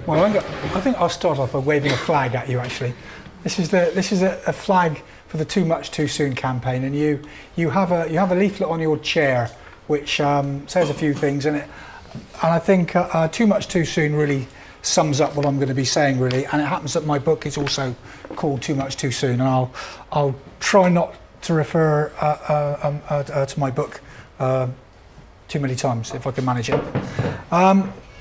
Well, I think I'll start off by waving a flag at you. Actually, this is a flag for the Too Much Too Soon campaign, and you have a leaflet on your chair which says a few things in it, and I think Too Much Too Soon really sums up what I'm going to be saying, really. And it happens that my book is also called Too Much Too Soon, and I'll try not to refer to my book too many times if I can manage it.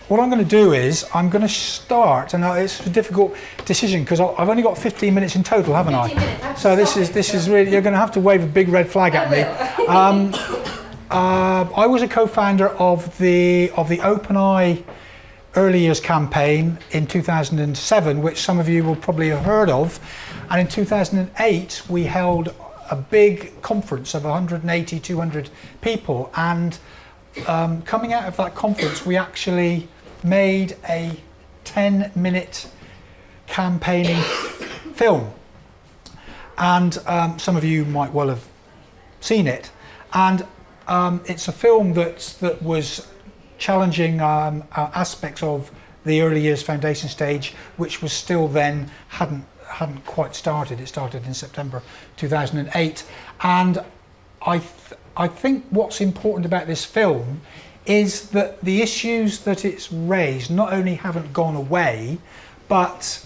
What I'm going to do is I'm going to start, and it's a difficult decision because I've only got 15 minutes in total, haven't I? 15 minutes. So this is really, you're going to have to wave a big red flag at me. I was a co-founder of the OpenEye Early Years campaign in 2007, which some of you will probably have heard of, and in 2008 we held a big conference of 180, 200 people, and coming out of that conference we actually made a 10-minute campaigning film, and some of you might well have seen it, and it's a film that was challenging aspects of the Early Years Foundation stage, which was still then hadn't quite started. It started in September 2008, and I think what's important about this film is that the issues that it's raised not only haven't gone away, but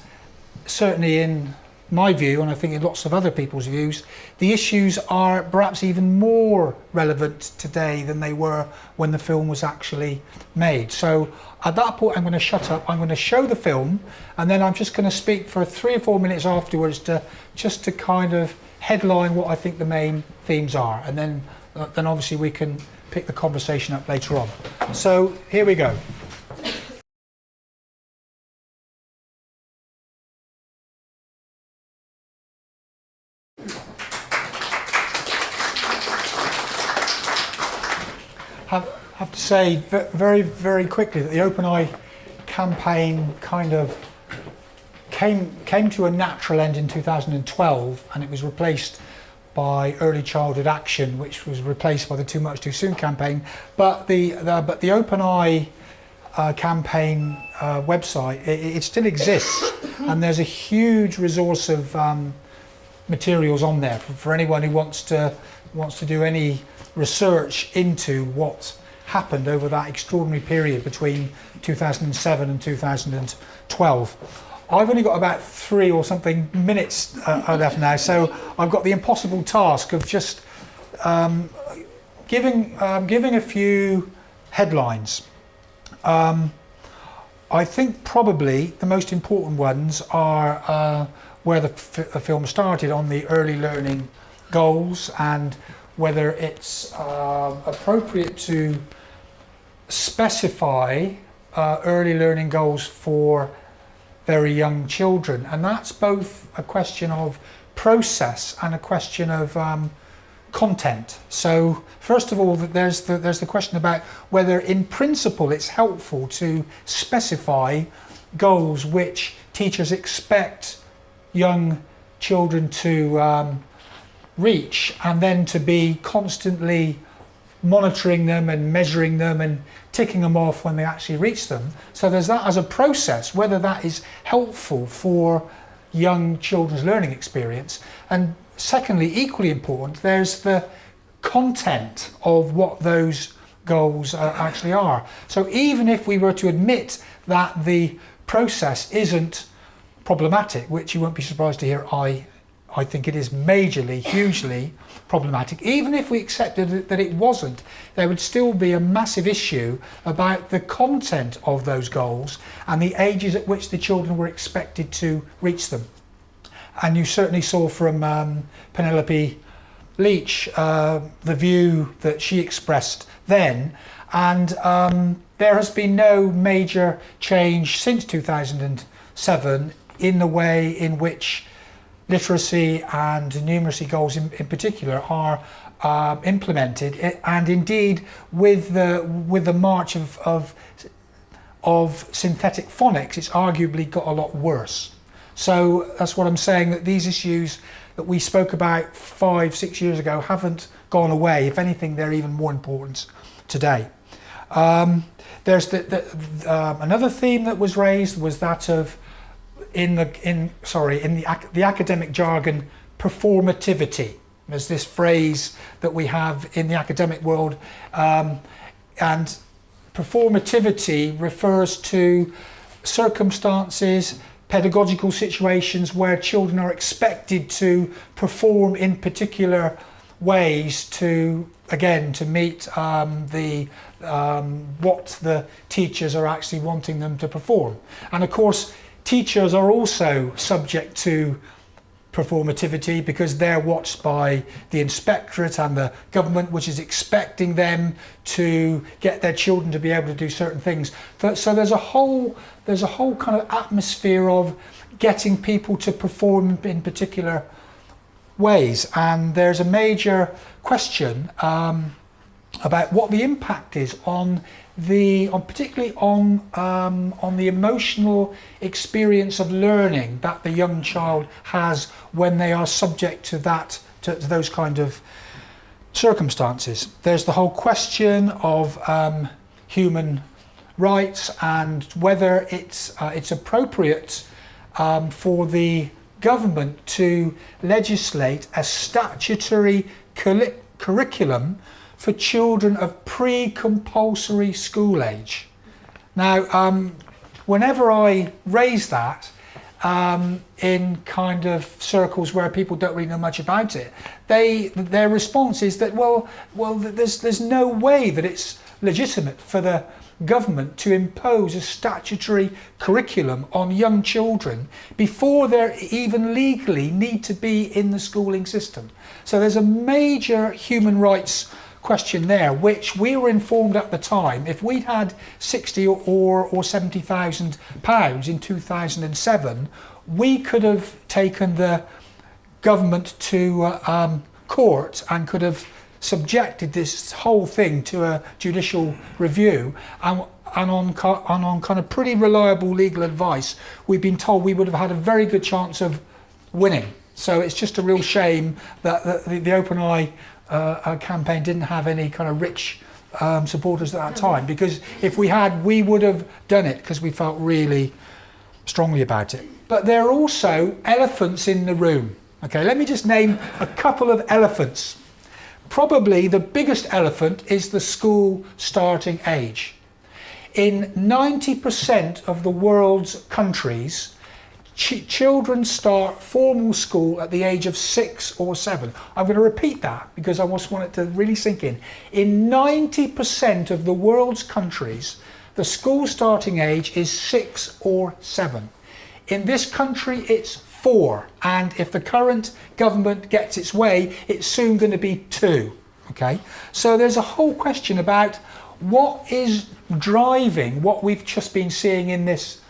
certainly in my view, and I think in lots of other people's views, the issues are perhaps even more relevant today than they were when the film was actually made. So at that point I'm going to shut up, I'm going to show the film, and then I'm just going to speak for 3 or 4 minutes afterwards to kind of headline what I think the main themes are, and then obviously we can pick the conversation up later on. So here we go. Have to say very, very quickly that the OpenEye campaign kind of came to a natural end in 2012, and it was replaced by Early Childhood Action, which was replaced by the Too Much Too Soon campaign. But the OpenEye campaign website, it still exists, and there's a huge resource of materials on there for anyone who wants to do any research into what happened over that extraordinary period between 2007 and 2012. I've only got about 3 or something minutes left now, so I've got the impossible task of just giving a few headlines. I think probably the most important ones are where the film started on the early learning goals, and whether it's appropriate to specify early learning goals for very young children, and that's both a question of process and a question of content. So first of all, there's the question about whether in principle it's helpful to specify goals which teachers expect young children to reach, and then to be constantly monitoring them and measuring them and ticking them off when they actually reach them. So there's that as a process, whether that is helpful for young children's learning experience. And secondly, equally important, there's the content of what those goals actually are. So even if we were to admit that the process isn't problematic, which you won't be surprised to hear I think it is majorly, hugely problematic. Even if we accepted that it wasn't, there would still be a massive issue about the content of those goals and the ages at which the children were expected to reach them. And you certainly saw from Penelope Leach the view that she expressed then, and there has been no major change since 2007 in the way in which literacy and numeracy goals in particular are implemented, and indeed with the march of synthetic phonics, it's arguably got a lot worse. So that's what I'm saying, that these issues that we spoke about 5-6 years ago haven't gone away. If anything, they're even more important today. There's another theme that was raised was that of the academic jargon, performativity. There's this phrase that we have in the academic world, and performativity refers to circumstances, pedagogical situations where children are expected to perform in particular ways to meet what the teachers are actually wanting them to perform. And of course, teachers are also subject to performativity because they're watched by the inspectorate and the government, which is expecting them to get their children to be able to do certain things. So there's a whole kind of atmosphere of getting people to perform in particular ways, and there's a major question about what the impact is particularly on the emotional experience of learning that the young child has when they are subject to those kind of circumstances. There's the whole question of human rights and whether it's appropriate for the government to legislate a statutory curriculum for children of pre-compulsory school age. Now, whenever I raise that in kind of circles where people don't really know much about it, their response is that well, there's no way that it's legitimate for the government to impose a statutory curriculum on young children before they even legally need to be in the schooling system. So there's a major human rights question there, which we were informed at the time, if we'd had 60 or 70,000 pounds in 2007, we could have taken the government to court and could have subjected this whole thing to a judicial review, and on kind of pretty reliable legal advice, we've been told we would have had a very good chance of winning. So it's just a real shame that the Open Eye campaign didn't have any kind of rich supporters at that time, because if we had, we would have done it because we felt really strongly about it. But there are also elephants in the room. Okay, let me just name a couple of elephants. Probably the biggest elephant is the school starting age. In 90% of the world's countries, children start formal school at the age of 6 or 7. I'm going to repeat that because I just want it to really sink in. In 90% of the world's countries, the school starting age is 6 or 7. In this country, it's 4, and if the current government gets its way, it's soon going to be 2. Okay, so there's a whole question about what is driving what we've just been seeing in this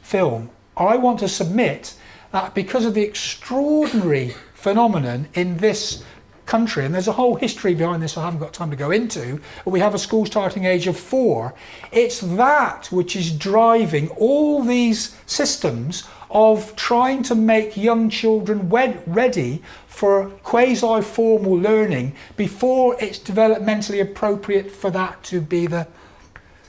film. I want to submit that because of the extraordinary phenomenon in this country, and there's a whole history behind this I haven't got time to go into, but we have a school starting age of 4. It's that which is driving all these systems of trying to make young children ready for quasi-formal learning before it's developmentally appropriate for that to be the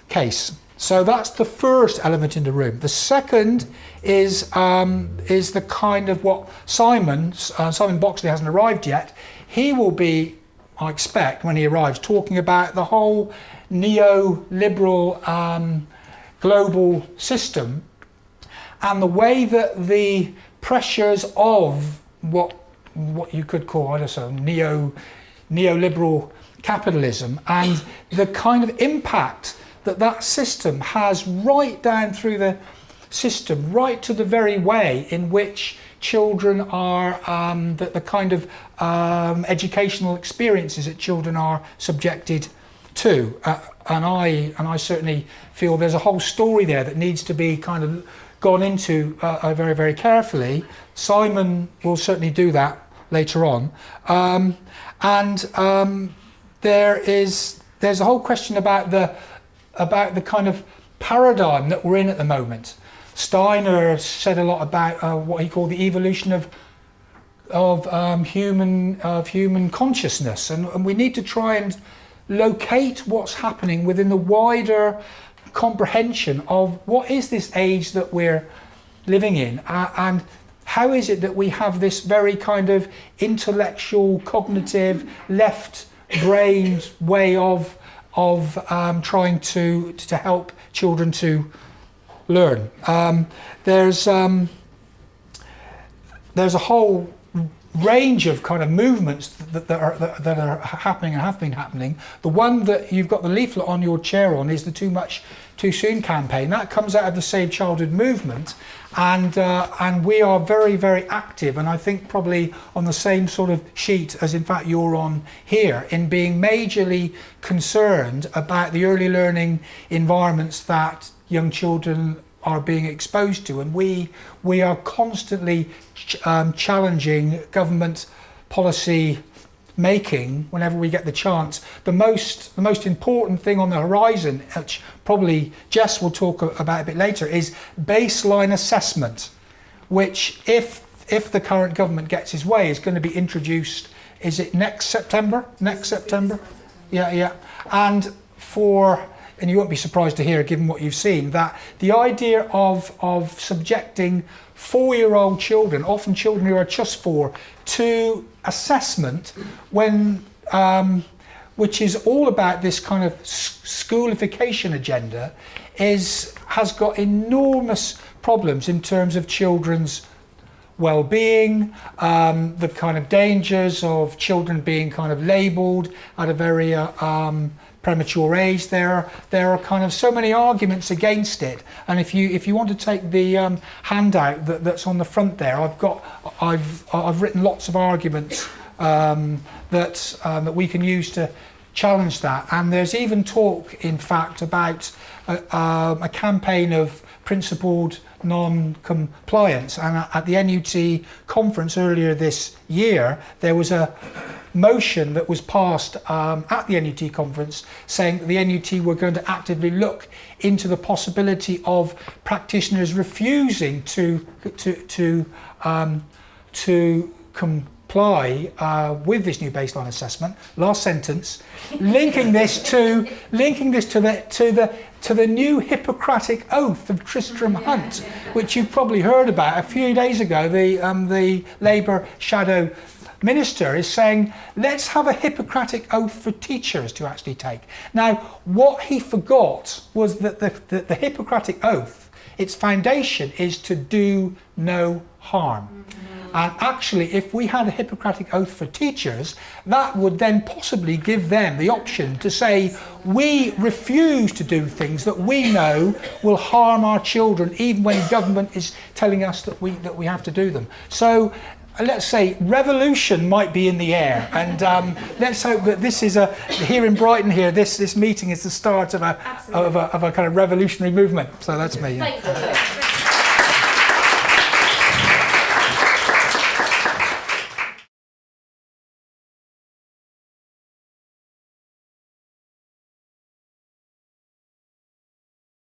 case. So that's the first element in the room. The second is the kind of what Simon Boxley hasn't arrived yet. He will be, I expect, when he arrives, talking about the whole neoliberal global system and the way that the pressures of what you could call, I don't know, neoliberal capitalism and the kind of impact that system has right down through the system, right to the very way in which children are, the kind of educational experiences that children are subjected to. And I certainly feel there's a whole story there that needs to be kind of gone into very, very carefully. Simon will certainly do that later on. There's a whole question about the kind of paradigm that we're in at the moment. Steiner said a lot about what he called the evolution of human consciousness, and we need to try and locate what's happening within the wider comprehension of what is this age that we're living in, and how is it that we have this very kind of intellectual, cognitive, left-brained way of trying to help children to learn. There's a whole range of kind of movements that are happening and have been happening. The one that you've got the leaflet on your chair on is the Too Much Too Soon campaign. That comes out of the Save Childhood movement, and we are very, very active, and I think probably on the same sort of sheet as in fact you're on here, in being majorly concerned about the early learning environments that young children are being exposed to, and we are constantly challenging government policy making whenever we get the chance. The most important thing on the horizon, which probably Jess will talk about a bit later, is baseline assessment, which if the current government gets its way is going to be introduced, is it next September? Yeah. And you won't be surprised to hear, given what you've seen, that the idea of subjecting 4-year-old children, often children who are just 4, to assessment, which is all about this kind of schoolification agenda, has got enormous problems in terms of children's well-being, the kind of dangers of children being kind of labelled at a very premature age. There are kind of so many arguments against it, and if you want to take the handout that's on the front there, I've written lots of arguments that we can use to challenge that. And there's even talk, in fact, about a campaign of principled non-compliance. And at the NUT conference earlier this year, there was a motion that was passed at the NUT conference saying that the NUT were going to actively look into the possibility of practitioners refusing to comply with this new baseline assessment. Last sentence, linking this to the new Hippocratic Oath of Tristram Hunt, which you've probably heard about. A few days ago, the Labour shadow minister is saying, let's have a Hippocratic Oath for teachers to actually take. Now, what he forgot was that the Hippocratic Oath, its foundation is to do no harm. And actually, if we had a Hippocratic Oath for teachers, that would then possibly give them the option to say, we refuse to do things that we know will harm our children, even when government is telling us that we have to do them. So let's say revolution might be in the air, and let's hope that this is here in Brighton here, this meeting is the start of a kind of revolutionary movement. So that's me. Yeah.